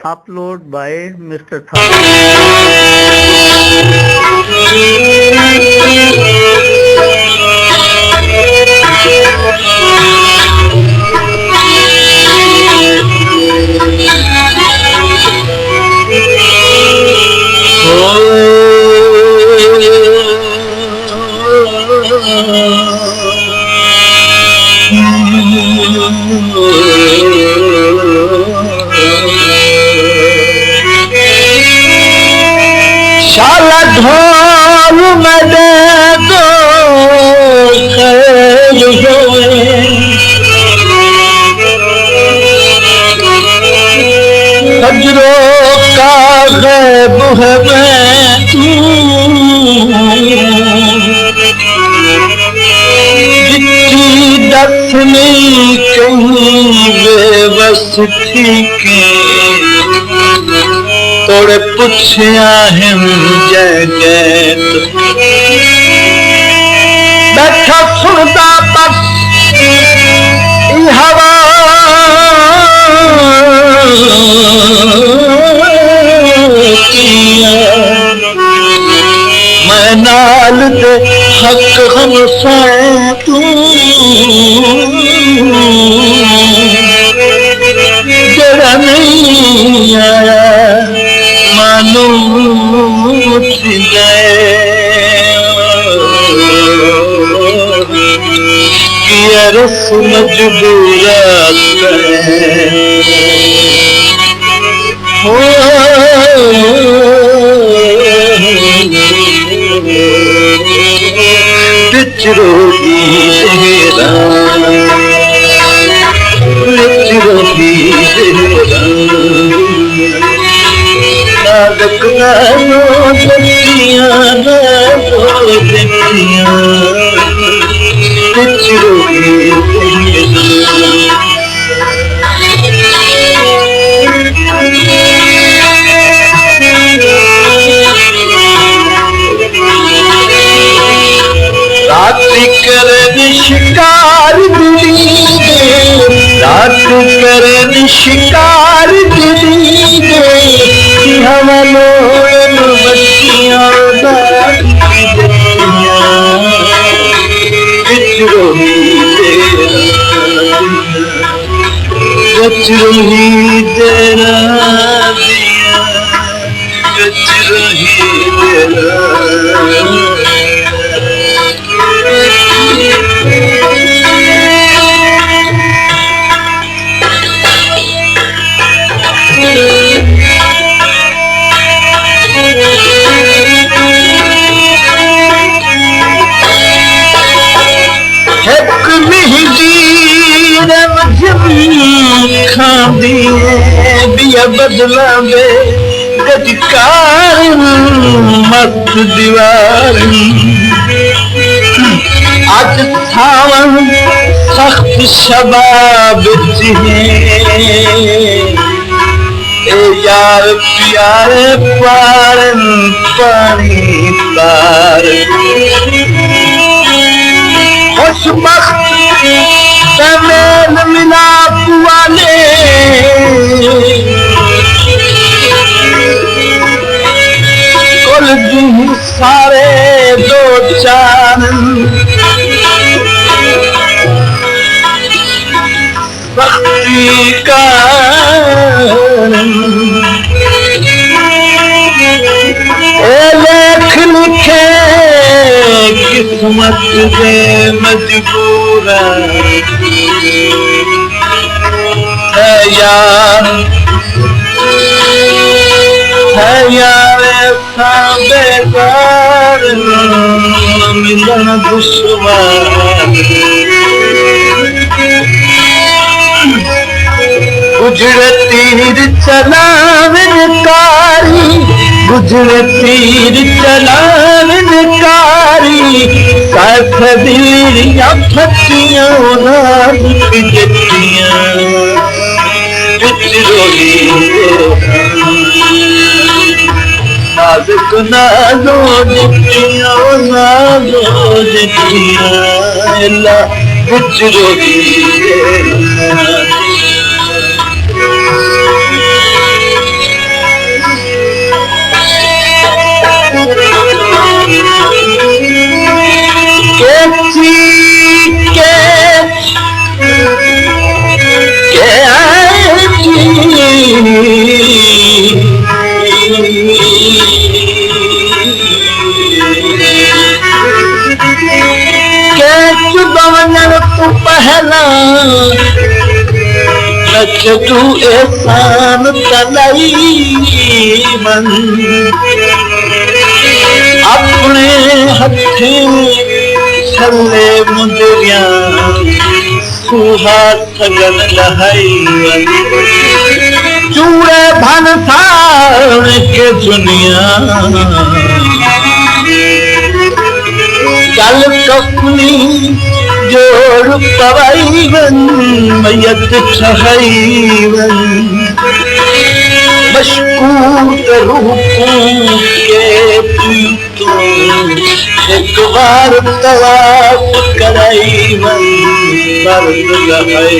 upload by Mr. Thakur. शाला ढोल में दे दो खैर होए, फजरों का गैब है मैं जितनी दफनी कहीं बेबस थी के तोड़े पुछया हिम जगत बैठा सुनता बस हवा मैं नाल दे हक हम तू जरा नहीं आया मानो किया रस मजबूरात हो पिचरोगी तेरा पिचरोगी तेरा नादक नालो दतियां पिचरोगी रात्रि करन शिकार दिली रात करन शिकार दिली हमलोन बच्चियां पिचरोही तेरा दिया पिचरोही तेरा बिया बदला में गजकार मत दीवार आज सावन सख्त शबाब ए यार प्यारे पारन पानी पार खुशबख्त समेल मिलाप वाले कुल दिन सारे दो चार सख्ती का लेख लिखे किस्मत से मजबूरा है यार ऐसा बेकार मिलन दुश्वार गुजरे तीर चलावन कारी गुजरे तीर चलावन कारी साथ दिलियां फटियां नाज पिजतियां पिचरोगी नाजुक नाजो जितियां अल्लाह पिचरोगी के चुदवञण तू पहला नच तू एहसान तलाई मन अपने हथें छले मुंदरिया सुहा सगन लहाई चूड़े भन साण के दुनिया कल कपनी जोड़ पवाई वन मैयत ठहई वन मशकूर रूपों के तो एक बार तवाफ कराई वन मर्द लगाई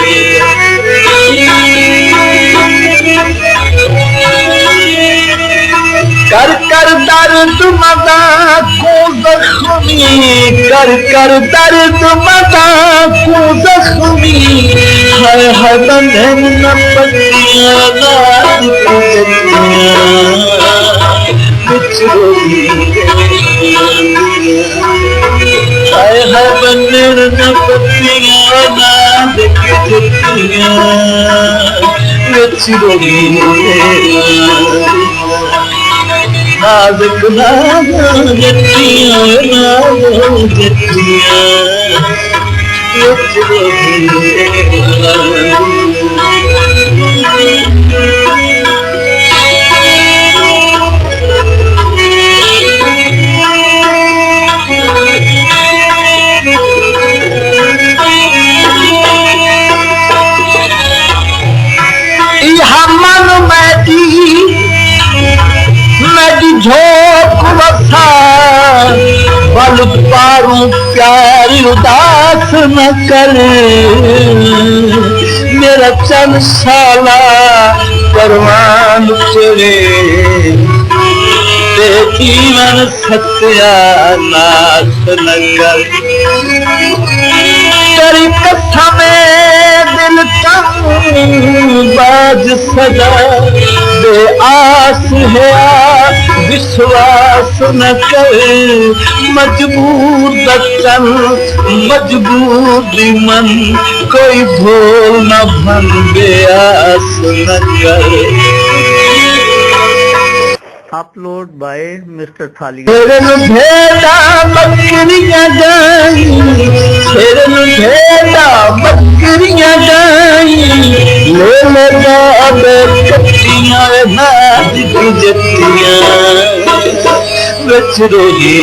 कर कर दर्द मदा को जख्मी कर कर दर्द मदा को जख्मी है बंधन न पतियां नाद को जतियां बिछड़ोगी है बंधन न पतियां नाद को जतियां बिछड़ोगी नाज़ुक नाज़ो जट्टियां नाज़ो जट्टियां झोंक वसा बल पारूं प्यार उदास न कर मेरा चंद साला परवान तेरे ते जीवन सत्यानाश न कर तेरी कसम दिल तंग बाज सजा बे आस है विश्वास न कर मजबूर बचन मजबूर मन कोई भूल न भन बेआस न कर अपलोड बाय मिस्टर थाली भेड़ा बकरियां गाई भेड़ा बकरियां गाई ले लगा अब कट्टियां नाद की जट्टियां बचरोगी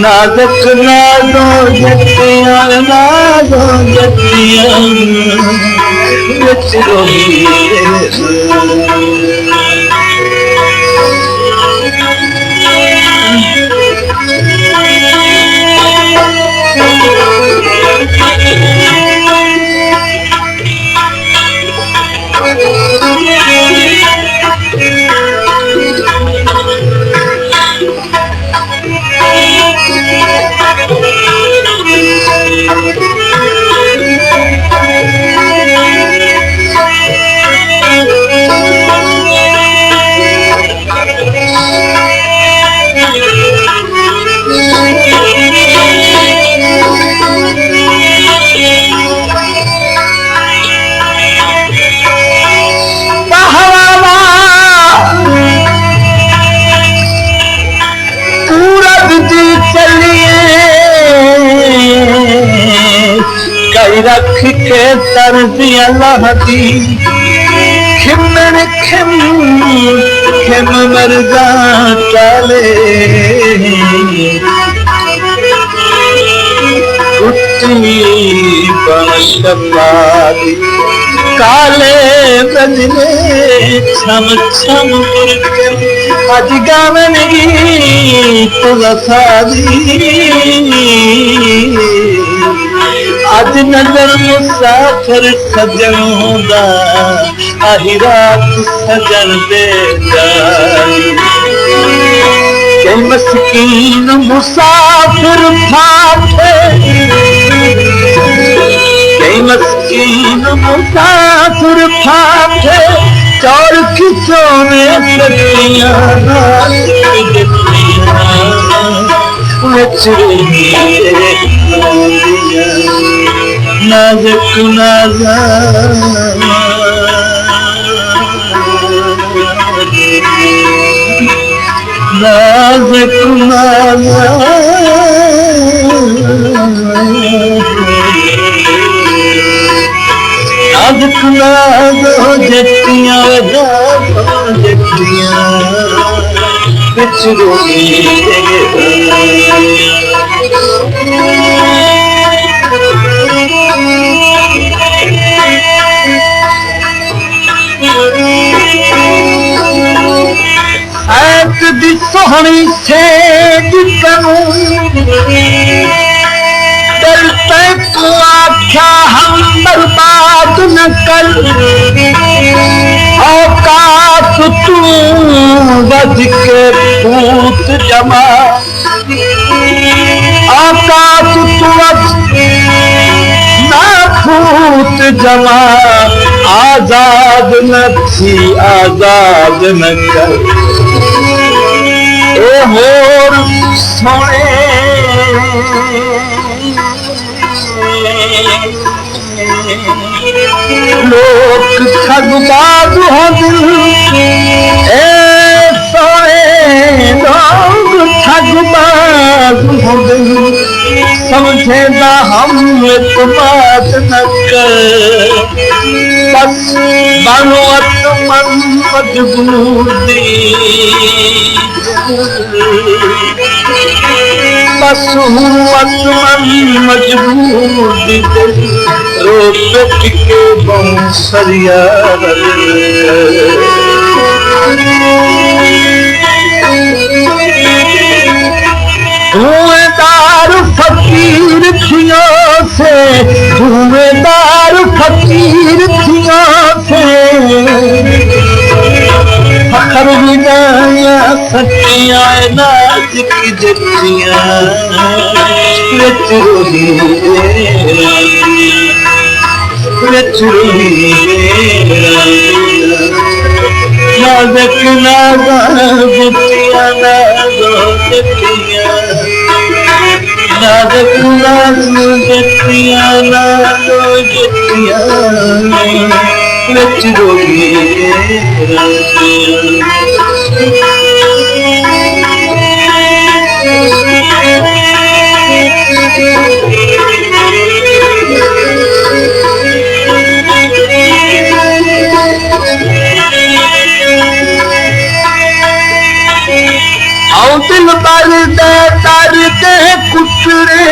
नाज़ुक नाज़ो जट्टियां नाज़ो जट्टियां बचरोगी रख के तरसी अल्लाह दी खिमन खिम खिम मरजा टाले कुट्टी बशपादी काले बदले छम छम बुरके अज गावन गीत वफादी अज नजर मुसाफिर सजनों दा आही रात सजन दे कई मस्कीन मुसाफिर फाफे कई मस्कीन मुसाफिर फाटे चौर खिचौने सखियां नाज़ुक नाज़ुक जटियां जटियां बिच रोई ऐत दी सोहनी सेज करूं दिल पे तू आख्या हम बर्बाद न कर औकात तू बज के पूत जमा औकात तू बज ना पूत जमा आजाद न थी आजाद न कर ए होर सोने लोक ठगबाज हो दिल ए सोने लोग ठगबाज हो दिल समझे ना हम इत्मीनान न कर बस बनो मन मजबूर दी बस मन मजबूर दी रोक के बंसरिया धुएंदार फकीर थियों से धुएंदार फकीर थियों से फखर विदाया सच्चियां नाज़ुक जटियां विच रोई नाज़ुक जटियां नाज़ुक जटियां विच रोई दिल बर दे दर दे कुटरे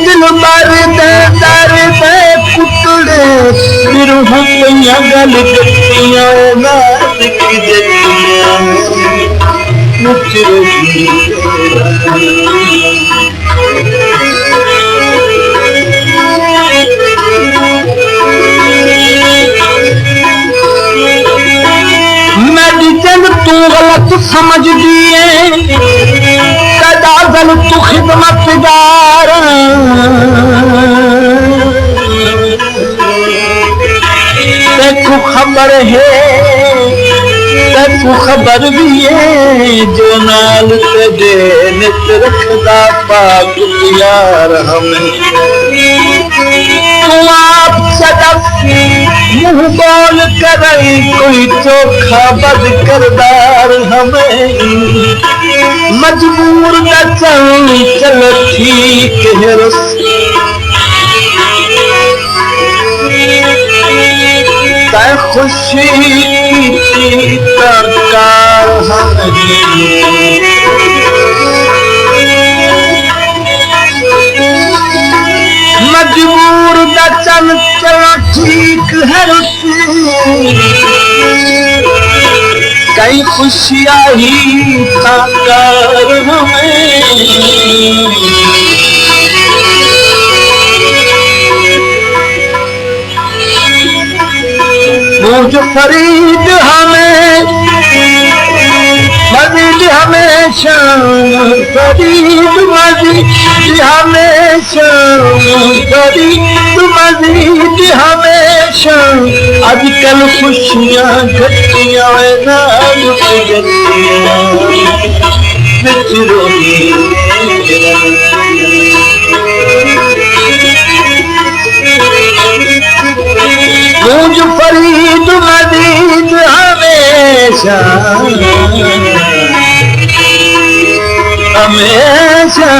दिल बर दे दर दे कुटरे बिरह पईयां गल जटियां नाज़ुक जटियां विच रोई मेडिसिन तू गलत समझ दिए कदाजल तू खिदमतगार तेको खबर है तेको खबर भी है जो नाल तेरे नित रखदा पाक यार हमें तू आप सदफ मुँह बोल कर कोई चोखा बद करदार हमें मजबूर न चल ठीक है खुशी की सरकार मजबूर न चल ठीक है कई खुशियाँ ही साकार हमें मुझ फरीद हमें मजीद हमेशा फरीद मजीद हमें हमेशा फरीद मजीद हमेशा अजकल खुशियां घटियां नाम गुजरियां विच रोही गूंज फरीद मजीद हमेशा हमेशा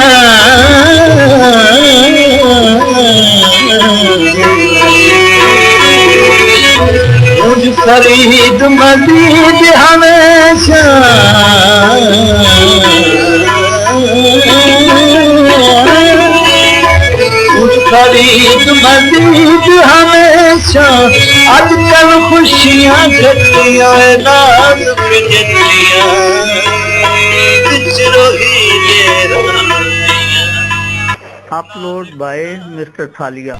गूंज फरीद मजीद हमेशा फरीद मजीद हमेशा अजकल खुशियां घटियां नाज गुजरियां विच रोही अपलोड बाय मिस्टर थालिया।